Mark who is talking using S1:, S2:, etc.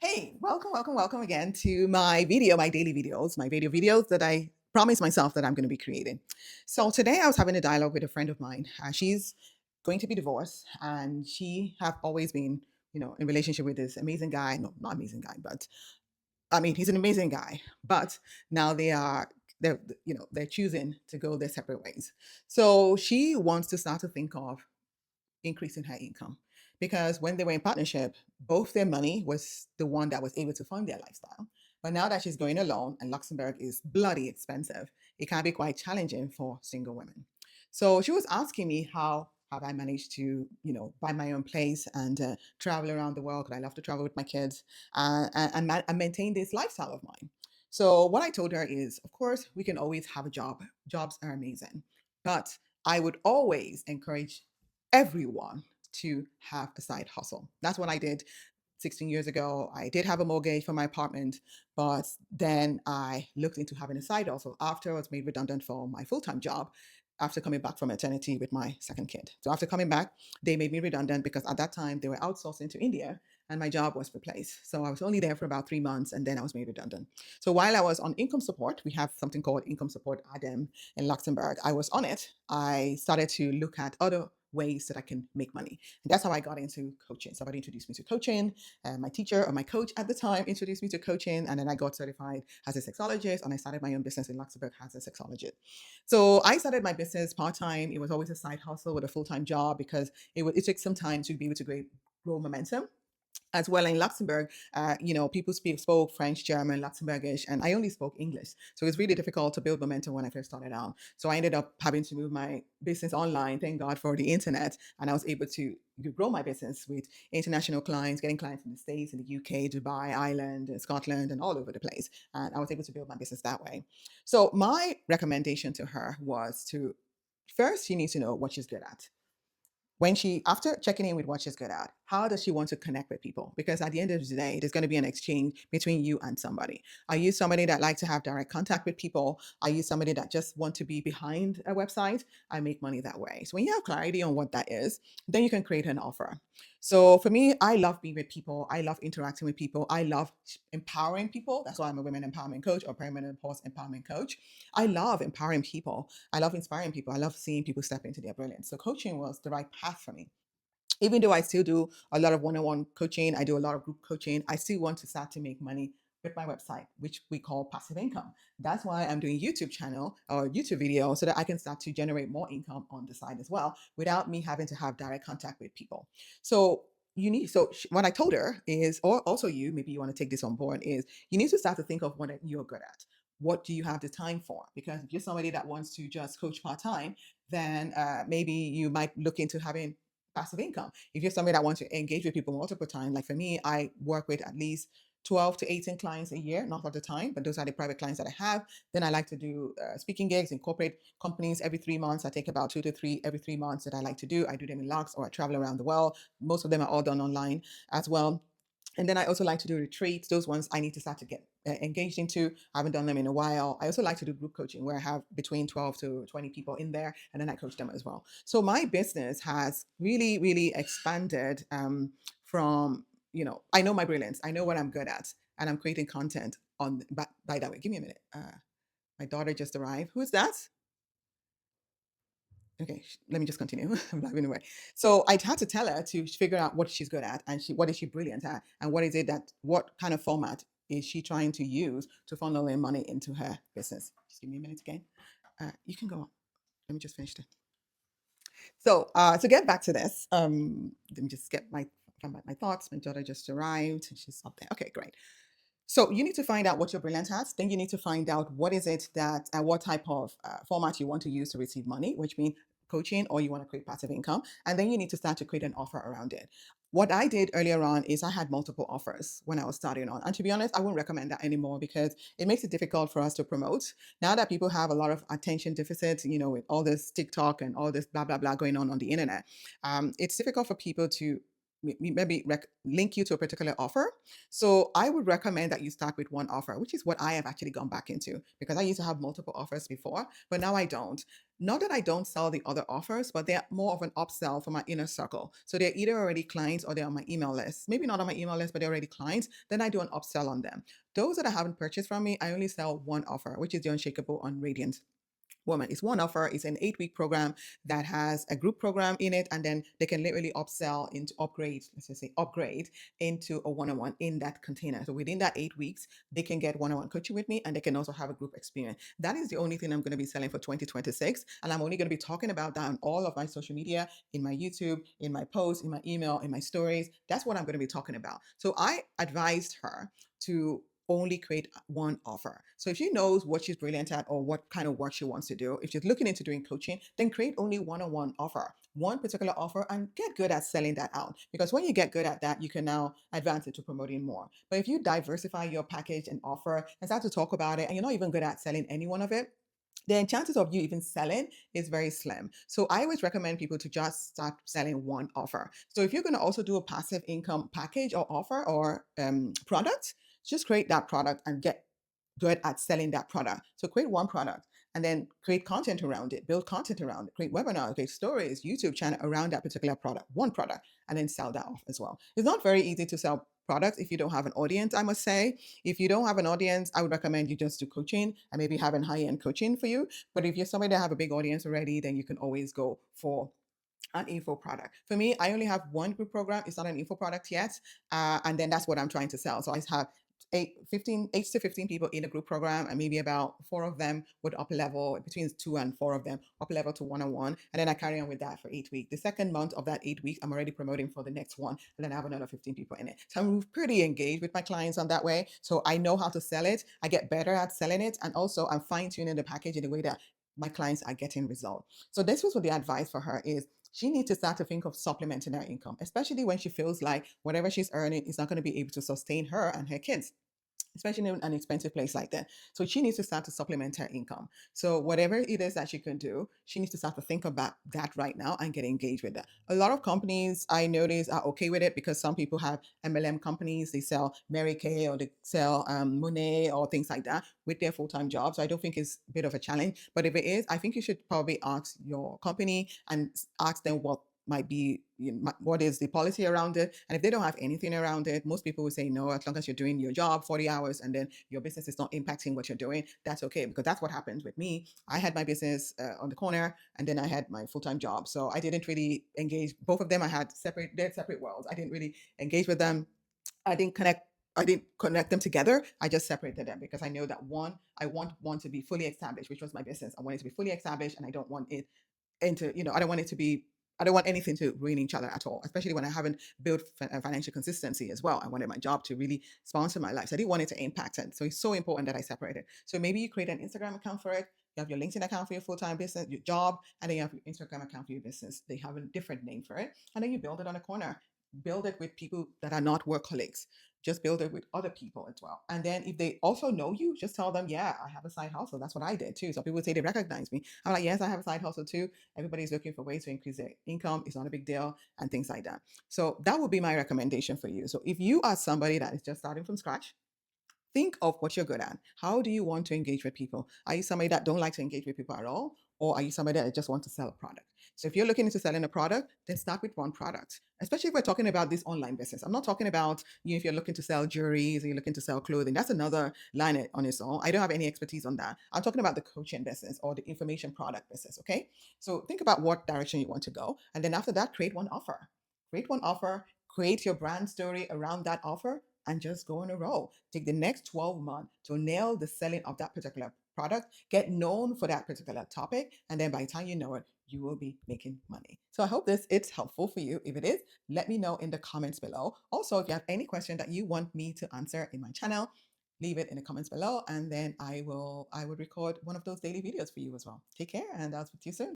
S1: Hey, welcome again to my daily videos, my video videos that I promised myself that I'm going to be creating. So today I was having a dialogue with a friend of mine. She's going to be divorced, and she have always been, in relationship with this amazing guy. No, not amazing guy, but I mean, he's an amazing guy. But now they're choosing to go their separate ways. So she wants to start to think of increase in her income. Because when they were in partnership, both their money was the one that was able to fund their lifestyle. But now that she's going alone and Luxembourg is bloody expensive, it can be quite challenging for single women. So she was asking me how have I managed to, buy my own place and travel around the world because I love to travel with my kids and maintain this lifestyle of mine. So what I told her is, of course, we can always have a job. Jobs are amazing, but I would always encourage everyone to have a side hustle. That's what I did 16 years ago. I did have a mortgage for my apartment, but then I looked into having a side hustle after I was made redundant for my full time job after coming back from maternity with my second kid. So after coming back, they made me redundant because at that time they were outsourcing to India and my job was replaced. So I was only there for about 3 months and then I was made redundant. So while I was on income support, we have something called income support ADEM in Luxembourg. I was on it. I started to look at other ways that I can make money. And that's how I got into coaching. Somebody introduced me to coaching. My teacher or my coach at the time introduced me to coaching. And then I got certified as a sexologist and I started my own business in Luxembourg as a sexologist. So I started my business part-time. It was always a side hustle with a full-time job because it took some time to be able to grow momentum as well. In Luxembourg, people spoke French, German, Luxembourgish, and I only spoke English. So it's really difficult to build momentum when I first started out. So I ended up having to move my business online. Thank God for the internet. And I was able to grow my business with international clients, getting clients in the States, in the UK, Dubai, Ireland, Scotland, and all over the place. And I was able to build my business that way. So my recommendation to her was to first, she needs to know what she's good at. After checking in with what she's good at, how does she want to connect with people? Because at the end of the day, there's going to be an exchange between you and somebody. Are you somebody that likes to have direct contact with people? Are you somebody that just want to be behind a website and make money that way? So when you have clarity on what that is, then you can create an offer. So for me, I love being with people. I love interacting with people. I love empowering people. That's why I'm a women empowerment coach or perimenopause empowerment coach. I love empowering people. I love inspiring people. I love seeing people step into their brilliance. So coaching was the right path for me. Even though I still do a lot of one-on-one coaching, I do a lot of group coaching, I still want to start to make money with my website, which we call passive income. That's why I'm doing YouTube channel or YouTube video so that I can start to generate more income on the side as well without me having to have direct contact with people. So what I told her is, or also maybe you want to take this on board, is you need to start to think of what you're good at. What do you have the time for? Because if you're somebody that wants to just coach part-time, then maybe you might look into having passive income. If you're somebody that wants to engage with people multiple times, like for me, I work with at least 12 to 18 clients a year, not all the time, but those are the private clients that I have. Then I like to do speaking gigs in corporate companies every 3 months. I take about 2 to 3 every 3 months that I like to do. I do them in Lux or I travel around the world. Most of them are all done online as well. And then I also like to do retreats. Those ones I need to start to get engaged into. I haven't done them in a while. I also like to do group coaching where I have between 12 to 20 people in there, and then I coach them as well. So my business has really, really expanded from, I know my brilliance. I know what I'm good at, and I'm creating content on, by that way. Give me a minute. My daughter just arrived. Who is that? Okay, let me just continue. I'm driving away. So I had to tell her to figure out what she's good at and what is she brilliant at, and what kind of format is she trying to use to funnel in money into her business. Just give me a minute again. You can go on. Let me just finish it. So to get back to this, let me just get my thoughts. My daughter just arrived and she's up there. Okay, great. So you need to find out what you're brilliant at. Then you need to find out what is it that what type of format you want to use to receive money, which means coaching, or you want to create passive income. And then you need to start to create an offer around it. What I did earlier on is I had multiple offers when I was starting on. And to be honest, I wouldn't recommend that anymore because it makes it difficult for us to promote. Now that people have a lot of attention deficit, with all this TikTok and all this blah, blah, blah going on the internet, it's difficult for people to maybe link you to a particular offer. So I would recommend that you start with one offer, which is what I have actually gone back into, because I used to have multiple offers before, but now I don't. Not that I don't sell the other offers, but they're more of an upsell for my inner circle. So they're either already clients or they're on my email list. Maybe not on my email list, but they're already clients. Then I do an upsell on them. Those that I haven't purchased from me, I only sell one offer, which is the Unshakable on Radiant Woman. It's one offer. It's an 8-week program that has a group program in it, and then they can literally upsell into upgrade, let's just say upgrade into a one-on-one in that container. So within that 8 weeks, they can get one-on-one coaching with me, and they can also have a group experience. That is the only thing I'm going to be selling for 2026, and I'm only going to be talking about that on all of my social media, in my YouTube, in my posts, in my email, in my stories. That's what I'm going to be talking about. So I advised her to only create one offer. So if she knows what she's brilliant at or what kind of work she wants to do, if she's looking into doing coaching, then create only one-on-one offer, one particular offer, and get good at selling that out. Because when you get good at that, you can now advance it to promoting more. But if you diversify your package and offer and start to talk about it, and you're not even good at selling any one of it, then chances of you even selling is very slim. So I always recommend people to just start selling one offer. So if you're going to also do a passive income package or offer or product, just create that product and get good at selling that product. So create one product and then create content around it, build content around it, create webinars, create stories, YouTube channel around that particular product, one product, and then sell that off as well. It's not very easy to sell products if you don't have an audience, I must say. If you don't have an audience, I would recommend you just do coaching and maybe having high-end coaching for you. But if you're somebody that have a big audience already, then you can always go for an info product. For me, I only have one group program. It's not an info product yet. And then that's what I'm trying to sell. So I have 8 to 15 people in a group program, and maybe about 4 of them would up level, between 2 and 4 of them up level to one-on-one. And then I carry on with that for 8 weeks. The second month of that 8 weeks, I'm already promoting for the next one. And then I have another 15 people in it. So I'm pretty engaged with my clients on that way. So I know how to sell it. I get better at selling it. And also I'm fine-tuning the package in a way that my clients are getting results. So this was what the advice for her is. She needs to start to think of supplementing her income, especially when she feels like whatever she's earning is not going to be able to sustain her and her kids, especially in an expensive place like that. So she needs to start to supplement her income. So whatever it is that she can do, she needs to start to think about that right now and get engaged with that. A lot of companies I notice are okay with it because some people have MLM companies. They sell Mary Kay or they sell Monet or things like that with their full-time job. So I don't think it's a bit of a challenge. But if it is, I think you should probably ask your company and ask them what might be, what is the policy around it. And if they don't have anything around it, most people will say no, as long as you're doing your job 40 hours and then your business is not impacting what you're doing, that's okay. Because that's what happened with me. I had my business on the corner and then I had my full-time job. So I didn't really engage. Both of them I had they're separate worlds. I didn't really engage with them. I didn't connect them together. I just separated them because I know that I want one to be fully established, which was my business. I want it to be fully established and I don't want it into, I don't want it to be, I don't want anything to ruin each other at all, especially when I haven't built financial consistency as well. I wanted my job to really sponsor my life. So I didn't want it to impact it. So it's so important that I separate it. So maybe you create an Instagram account for it. You have your LinkedIn account for your full-time business, your job, and then you have your Instagram account for your business. They have a different name for it. And then you build it on a corner. Build it with people that are not work colleagues. Just build it with other people as well. And then if they also know you, just tell them, yeah, I have a side hustle. That's what I did too. So people would say they recognize me. I'm like, yes, I have a side hustle too. Everybody's looking for ways to increase their income. It's not a big deal and things like that. So that would be my recommendation for you. So if you are somebody that is just starting from scratch, think of what you're good at. How do you want to engage with people? Are you somebody that don't like to engage with people at all? Or are you somebody that just wants to sell a product? So if you're looking into selling a product, then start with one product. Especially if we're talking about this online business. I'm not talking about if you're looking to sell jewelry or you're looking to sell clothing. That's another line on its own. I don't have any expertise on that. I'm talking about the coaching business or the information product business. Okay. So think about what direction you want to go. And then after that, create one offer. Create one offer, create your brand story around that offer, and just go on a roll. Take the next 12 months to nail the selling of that particular product, get known for that particular topic, and then by the time you know it, you will be making money. So I hope it's helpful for you. If it is, let me know in the comments below. Also, if you have any question that you want me to answer in my channel, leave it in the comments below, and then I will record one of those daily videos for you as well. Take care, and I'll speak to you soon.